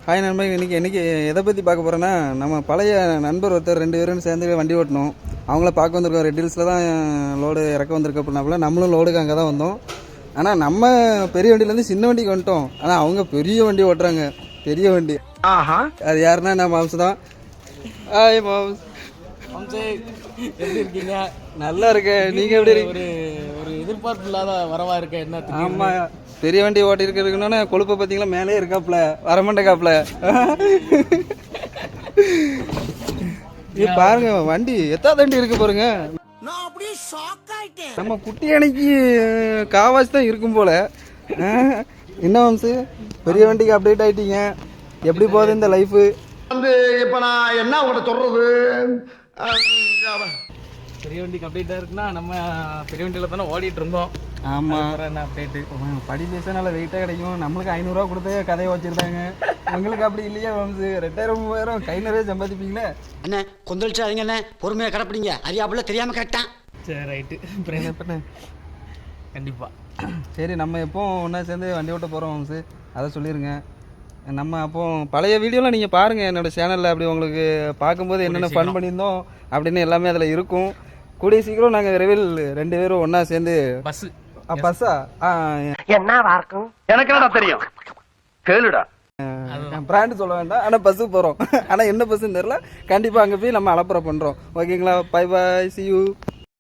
Hi நண்பா, இன்றைக்கி எதை பற்றி பார்க்க போகிறேன்னா, நம்ம பழைய நண்பர் ஒருத்தர் 2 பேரும் சேர்ந்து வண்டி ஓட்டணும். அவங்கள பார்க்க வந்திருக்கோம். ரெட் ஹில்ஸில் தான் லோடு இறக்க வந்திருக்க அப்படின்னாப்புல நம்மளும் லோடுக்கு அங்கே தான் வந்தோம். ஆனால் நம்ம பெரிய வண்டியிலேருந்து சின்ன வண்டிக்கு வந்துட்டோம். ஆனால் அவங்க பெரிய வண்டி ஓட்டுறாங்க, பெரிய வண்டி. அது யாருன்னா நான் மாம்சு தான். ஹாய் மாம்ஸ், எப்படி இருக்கீங்க? நல்லா இருக்கேன். நீங்கள் எப்படி இருக்கீங்க? ஒரு எதிர்பார்ப்பு இல்லாத வரவா இருக்க என்ன? ஆமாம், பெரிய வண்டி ஓட்டி இருக்கிறதுக்குன்னா கொழுப்பை பார்த்தீங்களா, மேலே இருக்காப்புல, வரமாட்டேக்காப்புல. இது பாருங்க, வண்டி எத்தாவது வண்டி இருக்கு பாருங்க. நம்ம குட்டி அணைக்கு காவாசி தான் இருக்கும் போல. என்ன வம்சு, பெரிய வண்டிக்கு அப்டேட் ஆயிட்டீங்க. எப்படி போகுது இந்த லைஃபு? இப்ப நான் என்ன உங்கள்கிட்ட சொல்றது? பெரிய வண்டிக்கு அப்டேட்டா இருக்குன்னா நம்ம பெரிய வண்டியில தானே ஓடிட்டு இருந்தோம். ஆமாம், என்ன அப்டேட்டு? படி பேச நல்லா வெயிட்டாக கிடைக்கும். நம்மளுக்கு 500 ரூபா கொடுத்து கதையை வச்சுருந்தாங்க. உங்களுக்கு அப்படி இல்லையா வம்சு? 2000 3000 கை நிறைய சம்பாதிப்பீங்களே. அண்ணே கொந்தளிச்சாதீங்க அண்ணே, பொறுமையாக கடைப்பிடிங்க. அறியாப்புல தெரியாமல் கரெக்டாக. சரி, ரைட்டு. கண்டிப்பாக. சரி, நம்ம எப்போ ஒன்றா சேர்ந்து வண்டி ஓட்ட போகிறோம் வம்சு, அதை சொல்லிடுங்க. நம்ம அப்போ பழைய வீடியோலாம் நீங்கள் பாருங்கள் என்னோடய சேனலில். அப்படி உங்களுக்கு பார்க்கும்போது என்னென்ன ஃபன் பண்ணியிருந்தோம் அப்படின்னு எல்லாமே அதில் இருக்கும். கூடிய சீக்கிரம் நாங்கள் விரைவில் 2 பேரும் ஒன்றா சேர்ந்து பஸ்ஸா என்ன இருக்கும் எனக்கு என்னடா தெரியும், கேளுடா. பிராண்டு சொல்ல வேண்டாம், ஆனால் பஸ்ஸுக்கு போகிறோம். ஆனால் என்ன பஸ்ஸுன்னு தெரில. கண்டிப்பாக அங்கே போய் நம்ம அலப்பறை பண்ணுறோம். ஓகேங்களா? Bye bye, C you.